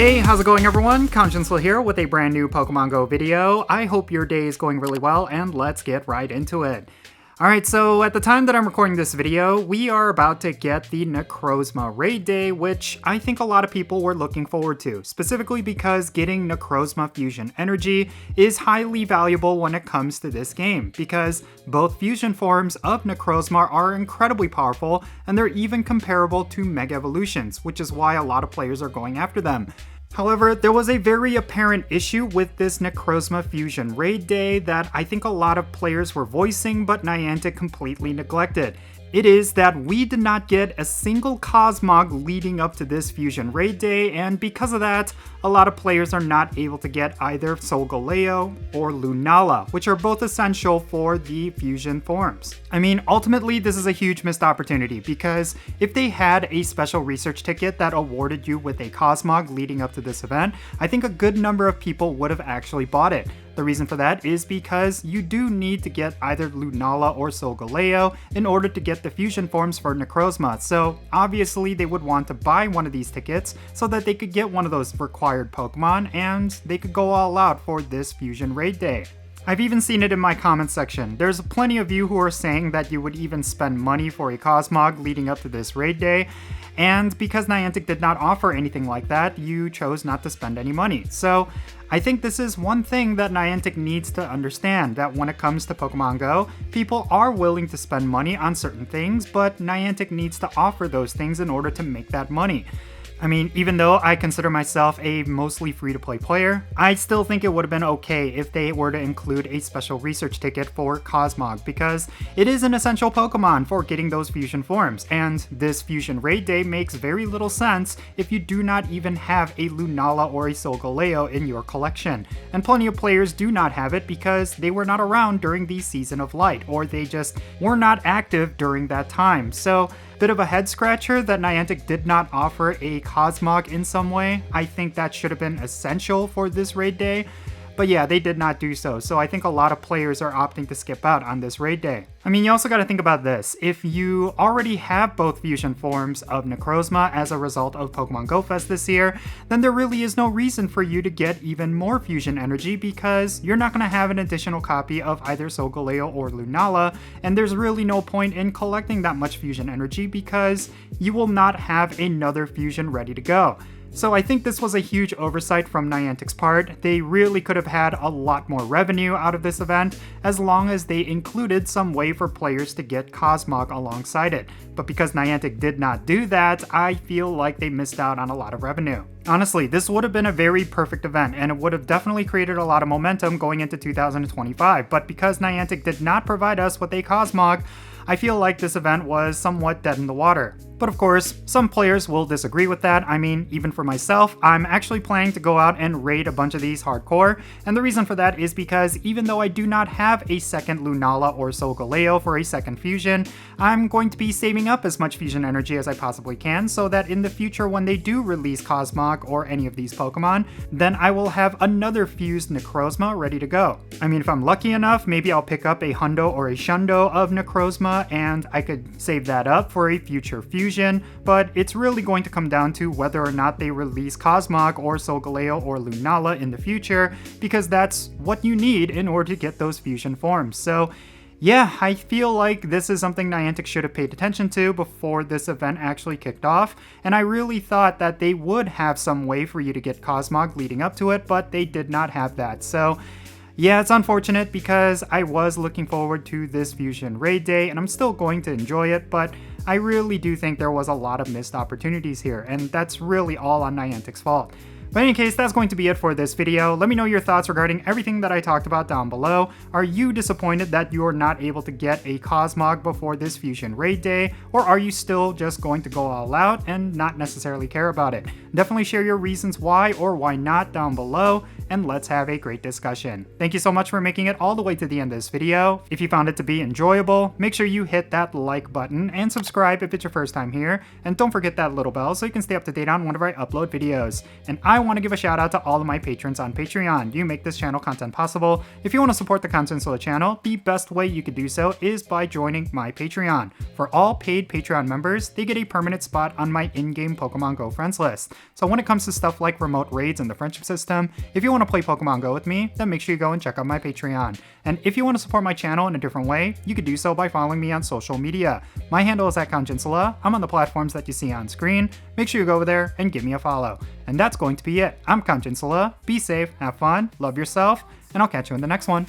Hey, how's it going everyone? Jinsula here with a brand new Pokemon GO video. I hope your day is going really well and let's get right into it. Alright, so at the time that I'm recording this video, we are about to get the Necrozma Raid Day, which I think a lot of people were looking forward to, specifically because getting Necrozma Fusion Energy is highly valuable when it comes to this game, because both fusion forms of Necrozma are incredibly powerful, and they're even comparable to Mega Evolutions, which is why a lot of players are going after them. However, there was a very apparent issue with this Necrozma Fusion Raid Day that I think a lot of players were voicing, but Niantic completely neglected. It is that we did not get a single Cosmog leading up to this Fusion Raid Day, and because of that, a lot of players are not able to get either Solgaleo or Lunala, which are both essential for the fusion forms. I mean, ultimately, this is a huge missed opportunity, because if they had a special research ticket that awarded you with a Cosmog leading up to this event, I think a good number of people would have actually bought it. The reason for that is because you do need to get either Lunala or Solgaleo in order to get the fusion forms for Necrozma, so obviously they would want to buy one of these tickets so that they could get one of those required Pokemon and they could go all out for this Fusion Raid Day. I've even seen it in my comments section. There's plenty of you who are saying that you would even spend money for a Cosmog leading up to this raid day, and because Niantic did not offer anything like that, you chose not to spend any money. So I think this is one thing that Niantic needs to understand, that when it comes to Pokemon GO, people are willing to spend money on certain things, but Niantic needs to offer those things in order to make that money. I mean, even though I consider myself a mostly free-to-play player, I still think it would have been okay if they were to include a special research ticket for Cosmog, because it is an essential Pokemon for getting those fusion forms, and this Fusion Raid Day makes very little sense if you do not even have a Lunala or a Solgaleo in your collection. And plenty of players do not have it because they were not around during the Season of Light, or they just were not active during that time. So, bit of a head scratcher that Niantic did not offer a Cosmog in some way. I think that should have been essential for this raid day. But yeah, they did not do so, so I think a lot of players are opting to skip out on this raid day. I mean, you also gotta think about this. If you already have both fusion forms of Necrozma as a result of Pokemon Go Fest this year, then there really is no reason for you to get even more fusion energy because you're not gonna have an additional copy of either Solgaleo or Lunala, and there's really no point in collecting that much fusion energy because you will not have another fusion ready to go. So I think this was a huge oversight from Niantic's part. They really could have had a lot more revenue out of this event as long as they included some way for players to get Cosmog alongside it. But because Niantic did not do that, I feel like they missed out on a lot of revenue. Honestly, this would have been a very perfect event and it would have definitely created a lot of momentum going into 2025, but because Niantic did not provide us with a Cosmog, I feel like this event was somewhat dead in the water. But of course, some players will disagree with that. I mean, even for myself, I'm actually planning to go out and raid a bunch of these hardcore, and the reason for that is because even though I do not have a second Lunala or Solgaleo for a second fusion, I'm going to be saving up as much fusion energy as I possibly can so that in the future when they do release Cosmog or any of these Pokemon, then I will have another fused Necrozma ready to go. I mean, if I'm lucky enough, maybe I'll pick up a Hundo or a Shundo of Necrozma and I could save that up for a future fusion, but it's really going to come down to whether or not they release Cosmog or Solgaleo or Lunala in the future, because that's what you need in order to get those fusion forms. So yeah, I feel like this is something Niantic should have paid attention to before this event actually kicked off, and I really thought that they would have some way for you to get Cosmog leading up to it, but they did not have that. So yeah, it's unfortunate because I was looking forward to this Fusion Raid Day and I'm still going to enjoy it, but I really do think there was a lot of missed opportunities here, and that's really all on Niantic's fault. But in any case, that's going to be it for this video. Let me know your thoughts regarding everything that I talked about down below. Are you disappointed that you are not able to get a Cosmog before this Fusion Raid Day? Or are you still just going to go all out and not necessarily care about it? Definitely share your reasons why or why not down below. and let's have a great discussion. Thank you so much for making it all the way to the end of this video. If you found it to be enjoyable, make sure you hit that like button and subscribe if it's your first time here, and don't forget that little bell so you can stay up to date on whenever I upload videos. And I want to give a shout out to all of my patrons on Patreon. You make this channel content possible. If you want to support the Jinsula channel, the best way you could do so is by joining my Patreon. For all paid Patreon members, they get a permanent spot on my in-game Pokemon Go friends list. So when it comes to stuff like remote raids and the friendship system, if you want to play Pokemon Go with me, then make sure you go and check out my Patreon. And if you want to support my channel in a different way, you could do so by following me on social media. My handle is @Jinsula. I'm on the platforms that you see on screen. Make sure you go over there and give me a follow. And that's going to be it. I'm Jinsula. Be safe, have fun, love yourself, and I'll catch you in the next one.